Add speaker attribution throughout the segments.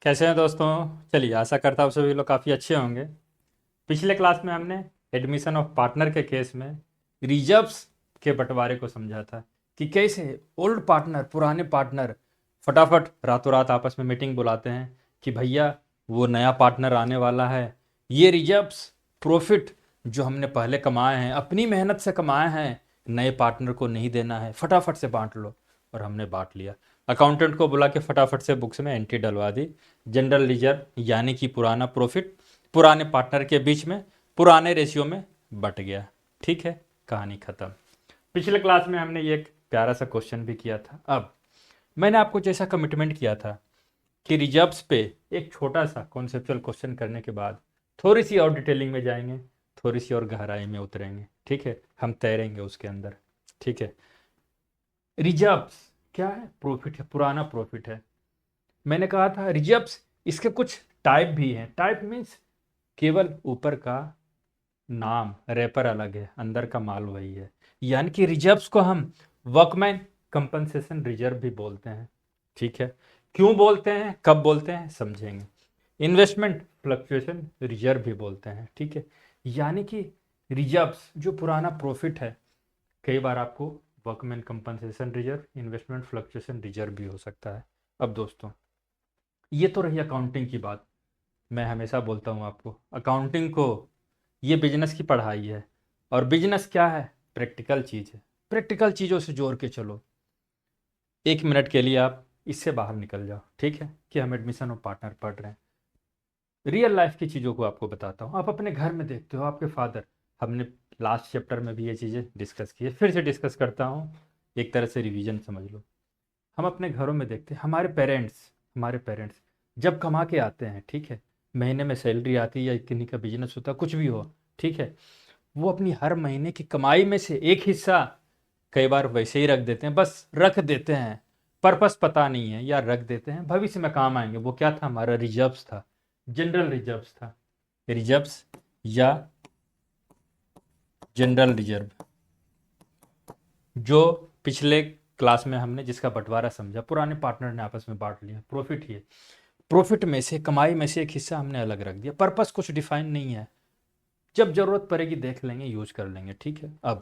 Speaker 1: कैसे हैं दोस्तों। चलिए, आशा करता हूँ सभी लोग काफ़ी अच्छे होंगे। पिछले क्लास में हमने एडमिशन ऑफ पार्टनर के केस में रिजर्व्स के बंटवारे को समझा था कि कैसे ओल्ड पार्टनर, पुराने पार्टनर फटाफट रातों रात आपस में मीटिंग बुलाते हैं कि भैया वो नया पार्टनर आने वाला है, ये रिजर्व्स प्रॉफिट जो हमने पहले कमाए हैं, अपनी मेहनत से कमाए हैं, नए पार्टनर को नहीं देना है, फटाफट से बांट लो। और हमने बांट लिया। अकाउंटेंट को बुला के फटाफट से बुक्स में एंट्री डलवा दी। जनरल रिजर्व यानी कि पुराना प्रॉफिट पुराने पार्टनर के बीच में पुराने रेशियो में बट गया। ठीक है, कहानी खत्म। पिछले क्लास में हमने ये एक प्यारा सा क्वेश्चन भी किया था। अब मैंने आपको जैसा कमिटमेंट किया था कि रिजर्व्स पे एक छोटा सा कॉन्सेप्चुअल क्वेश्चन करने के बाद थोड़ी सी और डिटेलिंग में जाएंगे, थोड़ी सी और गहराई में उतरेंगे। ठीक है, हम तैरेंगे उसके अंदर। ठीक है, रिजर्व्स क्या है? प्रॉफिट है, पुराना प्रॉफिट है। मैंने कहा था रिजर्व्स इसके कुछ टाइप भी हैं। टाइप मीन्स केवल ऊपर का नाम, रैपर अलग है, अंदर का माल वही है। यानी कि रिजर्व्स को हम वर्कमैन कंपनसेशन रिजर्व भी बोलते हैं। ठीक है, क्यों बोलते हैं, कब बोलते हैं, समझेंगे। इन्वेस्टमेंट फ्लक्चुएशन रिजर्व भी बोलते हैं। ठीक है, यानी कि रिजर्व्स जो पुराना प्रॉफिट है, कई बार आपको workman compensation reserve, investment fluctuation reserve भी हो सकता है। अब दोस्तों, ये तो रही अकाउंटिंग की बात। मैं हमेशा बोलता हूँ आपको, अकाउंटिंग को ये बिजनेस की पढ़ाई है। और बिजनेस क्या है? प्रैक्टिकल चीज़ है। प्रैक्टिकल चीज़ों से जोड़ के चलो। 1 मिनट के लिए आप इससे बाहर निकल जाओ। ठीक है, कि हम एडमिशन और पार्टनर पढ़ रहे हैं। रियल लाइफ की चीज़ों को आपको बताता हूँ। आप अपने घर में देखते हो आपके फादर, हमने लास्ट चैप्टर में भी ये चीज़ें डिस्कस की है, फिर से डिस्कस करता हूँ, एक तरह से रिवीजन समझ लो। हम अपने घरों में देखते हैं हमारे पेरेंट्स जब कमा के आते हैं, ठीक है, महीने में सैलरी आती है या किन्हीं का बिजनेस होता है, कुछ भी हो, ठीक है, वो अपनी हर महीने की कमाई में से एक हिस्सा कई बार वैसे ही रख देते हैं, बस रख देते हैं, पर्पस पता नहीं है, या रख देते हैं भविष्य में काम आएंगे। वो क्या था? हमारा रिजर्व्स था, जनरल रिजर्व्स था। रिजर्व्स या जनरल रिजर्व, जो पिछले क्लास में हमने जिसका बंटवारा समझा, पुराने पार्टनर ने आपस में बांट लिया, प्रॉफिट ही है। प्रॉफिट में से, कमाई में से एक हिस्सा हमने अलग रख दिया, पर्पस कुछ डिफाइन नहीं है, जब जरूरत पड़ेगी देख लेंगे, यूज कर लेंगे। ठीक है, अब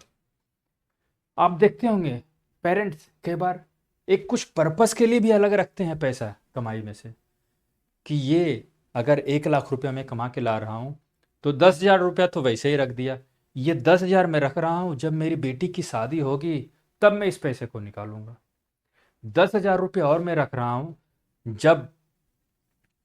Speaker 1: आप देखते होंगे पेरेंट्स कई बार एक कुछ पर्पस के लिए भी अलग रखते हैं पैसा कमाई में से, कि ये अगर 1 लाख रुपया मैं कमा के ला रहा हूँ तो 10,000 रुपया तो वैसे ही रख दिया, ये 10,000 मैं रख रहा हूँ, जब मेरी बेटी की शादी होगी तब मैं इस पैसे को निकालूंगा। 10,000 रुपये और मैं रख रहा हूँ, जब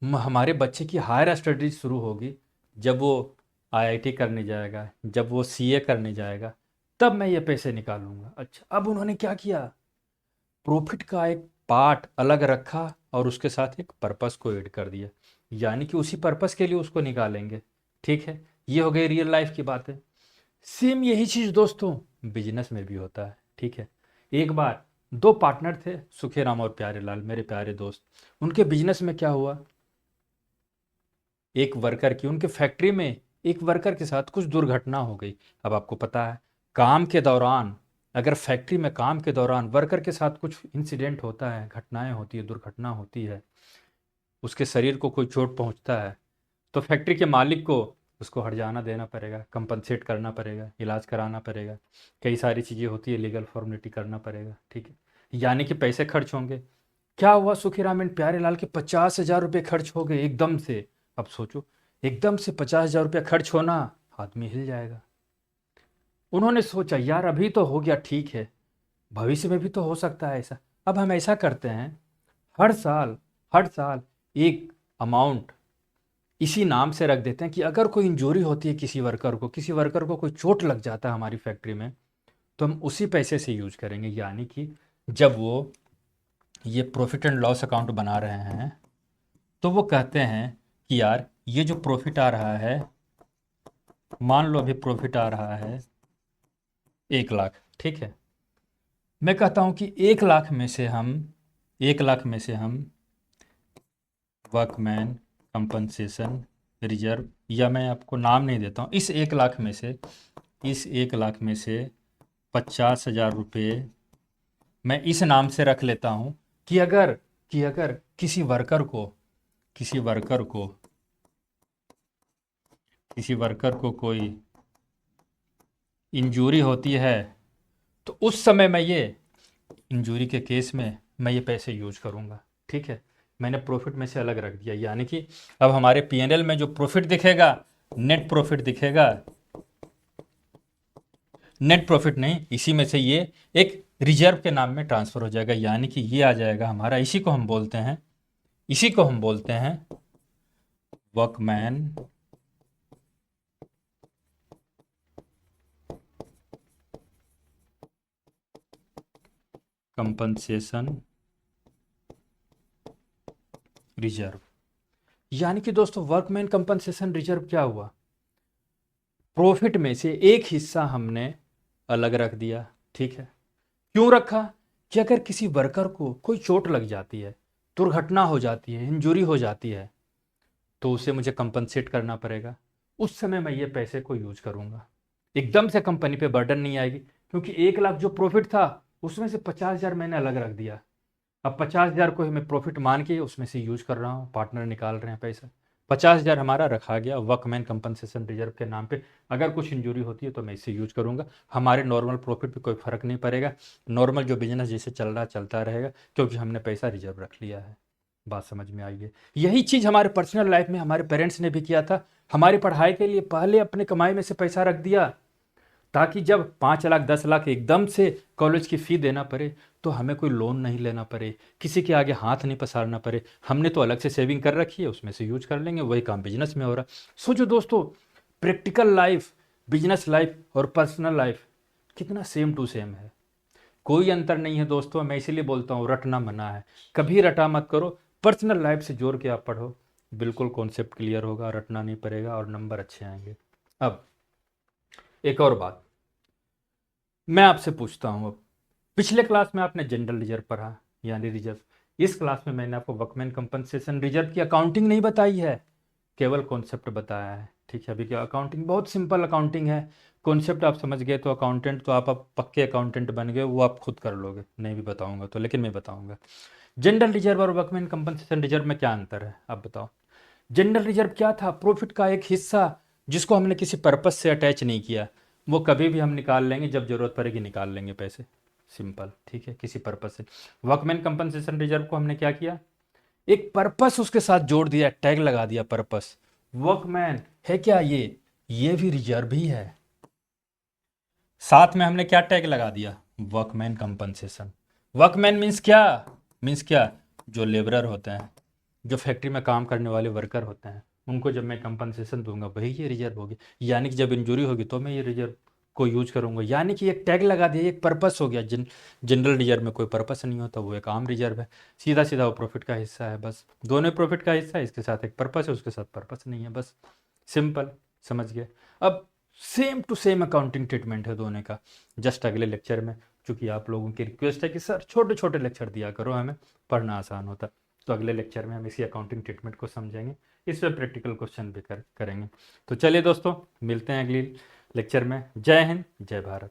Speaker 1: हमारे बच्चे की हायर स्टडीज शुरू होगी, जब वो आईआईटी करने जाएगा, जब वो सीए करने जाएगा, तब मैं ये पैसे निकालूंगा। अच्छा, अब उन्होंने क्या किया? प्रॉफिट का एक पार्ट अलग रखा और उसके साथ एक पर्पस को ऐड कर दिया, यानी कि उसी पर्पस के लिए उसको निकालेंगे। ठीक है, ये हो गई रियल लाइफ की बातें। सेम यही चीज़ दोस्तों बिजनेस में भी होता है। ठीक है, एक बार दो पार्टनर थे, सुखेराम और प्यारेलाल, मेरे प्यारे दोस्त। उनके बिजनेस में क्या हुआ, एक वर्कर की, उनके फैक्ट्री में एक वर्कर के साथ कुछ दुर्घटना हो गई। अब आपको पता है, काम के दौरान, अगर फैक्ट्री में काम के दौरान वर्कर के साथ कुछ इंसिडेंट होता है, घटनाएं होती है, दुर्घटना होती है, उसके शरीर को कोई चोट पहुंचता है, तो फैक्ट्री के मालिक को उसको हर्जाना देना पड़ेगा, कंपनसेट करना पड़ेगा, इलाज कराना पड़ेगा, कई सारी चीज़ें होती है, लीगल फॉर्मेलिटी करना पड़ेगा। ठीक है, यानी कि पैसे खर्च होंगे। क्या हुआ, सुखीराम एंड प्यारेलाल के 50,000 रुपये खर्च हो गए एकदम से। अब सोचो, एकदम से 50,000 रुपया खर्च होना, आदमी हिल जाएगा। उन्होंने सोचा यार अभी तो हो गया, ठीक है, भविष्य में भी तो हो सकता है ऐसा। अब हम ऐसा करते हैं, हर साल एक अमाउंट इसी नाम से रख देते हैं कि अगर कोई इंजरी होती है किसी वर्कर को कोई चोट लग जाता है हमारी फैक्ट्री में, तो हम उसी पैसे से यूज करेंगे। यानी कि जब वो ये प्रॉफिट एंड लॉस अकाउंट बना रहे हैं, तो वो कहते हैं कि यार ये जो प्रॉफिट आ रहा है, मान लो अभी प्रॉफिट आ रहा है 1 लाख। ठीक है, मैं कहता हूँ कि 1 लाख में से हम वर्कमैन कंपनसेशन रिजर्व, या मैं आपको नाम नहीं देता हूँ, इस 1 लाख में से 50,000 रुपये मैं इस नाम से रख लेता हूँ कि अगर किसी वर्कर को किसी वर्कर को कोई इंजूरी होती है तो उस समय मैं ये इंजूरी के केस में मैं ये पैसे यूज करूँगा। ठीक है, मैंने प्रॉफिट में से अलग रख दिया, यानी कि अब हमारे पीएनएल में जो प्रॉफिट दिखेगा, नेट प्रॉफिट दिखेगा, नेट प्रॉफिट नहीं, इसी में से ये एक रिजर्व के नाम में ट्रांसफर हो जाएगा, यानी कि ये आ जाएगा हमारा, इसी को हम बोलते हैं वर्कमैन कंपनसेशन रिजर्व। यानी कि दोस्तों वर्कमैन कंपनसेशन रिजर्व क्या हुआ, प्रॉफिट में से एक हिस्सा हमने अलग रख दिया। ठीक है, क्यों रखा कि अगर किसी वर्कर को कोई चोट लग जाती है, दुर्घटना हो जाती है, इंजरी हो जाती है, तो उसे मुझे कंपनसेट करना पड़ेगा। उस समय मैं ये पैसे को यूज करूंगा, एकदम से कंपनी पे बर्डन नहीं आएगी, क्योंकि 1 लाख जो प्रॉफिट था उसमें से 50,000 मैंने अलग रख दिया। अब 50,000 को ही मैं प्रॉफिट मान के उसमें से यूज कर रहा हूँ, पार्टनर निकाल रहे हैं पैसा। 50,000 हमारा रखा गया वर्कमैन कंपनसेशन रिजर्व के नाम पे। अगर कुछ इंजरी होती है तो मैं इसे यूज करूंगा, हमारे नॉर्मल प्रॉफिट पे कोई फर्क नहीं पड़ेगा, नॉर्मल जो बिजनेस जैसे चल रहा चलता रहेगा, क्योंकि हमने पैसा रिजर्व रख लिया है। बात समझ में आई है? यही चीज़ हमारे पर्सनल लाइफ में हमारे पेरेंट्स ने भी किया था, हमारी पढ़ाई के लिए पहले अपने कमाई में से पैसा रख दिया, ताकि जब 5 लाख 10 लाख एकदम से कॉलेज की फ़ी देना पड़े तो हमें कोई लोन नहीं लेना पड़े, किसी के आगे हाथ नहीं पसारना पड़े। हमने तो अलग से सेविंग कर रखी है, उसमें से यूज कर लेंगे, वही काम बिजनेस में हो रहा। सोचो दोस्तों, प्रैक्टिकल लाइफ, बिजनेस लाइफ और पर्सनल लाइफ कितना सेम टू सेम है, कोई अंतर नहीं है दोस्तों। मैं इसीलिए बोलता हूँ रटना मना है, कभी रटा मत करो, पर्सनल लाइफ से जोड़ के आप पढ़ो, बिल्कुल कॉन्सेप्ट क्लियर होगा, रटना नहीं पड़ेगा और नंबर अच्छे आएंगे। अब एक और बात मैं आपसे पूछता हूँ, अब पिछले क्लास में आपने जनरल रिजर्व पढ़ा, यानी रिजर्व, इस क्लास में मैंने आपको वर्कमैन कंपनसेशन रिजर्व की अकाउंटिंग नहीं बताई है, केवल कॉन्सेप्ट बताया है। ठीक है, अभी क्या अकाउंटिंग बहुत सिंपल अकाउंटिंग है, कॉन्सेप्ट आप समझ गए तो अकाउंटेंट तो आप पक्के अकाउंटेंट बन गए, वो आप खुद कर लोगे, नहीं भी बताऊंगा तो, लेकिन मैं बताऊंगा जनरल रिजर्व और वर्कमैन कंपनसेशन रिजर्व में क्या अंतर है, आप बताओ। जनरल रिजर्व क्या था, प्रॉफिट का एक हिस्सा जिसको हमने किसी पर्पज से अटैच नहीं किया, वो कभी भी हम निकाल लेंगे, जब जरूरत पड़ेगी निकाल लेंगे पैसे, सिंपल। ठीक है, किसी पर्पज से। वर्कमैन कंपनसेशन रिजर्व को हमने क्या किया, एक पर्पस उसके साथ जोड़ दिया, टैग लगा दिया, पर्पस। वर्कमैन है क्या, ये भी रिजर्व ही है, साथ में हमने क्या टैग लगा दिया, वर्कमैन कंपनसेशन। वर्कमैन मीन्स क्या, जो लेबरर होते हैं, जो फैक्ट्री में काम करने वाले वर्कर होते हैं, उनको जब मैं कंपनसेशन दूंगा वही ये रिजर्व होगी, यानी कि जब इंजरी होगी तो मैं ये रिजर्व को यूज करूंगा, यानी कि एक टैग लगा दिया, एक पर्पस हो गया। जनरल रिजर्व में कोई पर्पस नहीं होता, वो एक आम रिजर्व है, सीधा सीधा वो प्रॉफिट का हिस्सा है, बस दोनों प्रॉफिट का हिस्सा है, इसके साथ एक पर्पस है, उसके साथ पर्पस नहीं है, बस सिंपल, समझ गए। अब same to same accounting treatment है दोनों का। जस्ट अगले लेक्चर में, चूंकि आप लोगों की रिक्वेस्ट है कि सर छोटे छोटे लेक्चर दिया करो, हमें पढ़ना आसान होता, तो अगले लेक्चर में हम इसी अकाउंटिंग ट्रीटमेंट को समझेंगे, इस पर प्रैक्टिकल क्वेश्चन भी करेंगे। तो चलिए दोस्तों, मिलते हैं अगली लेक्चर में। जय हिंद, जय भारत।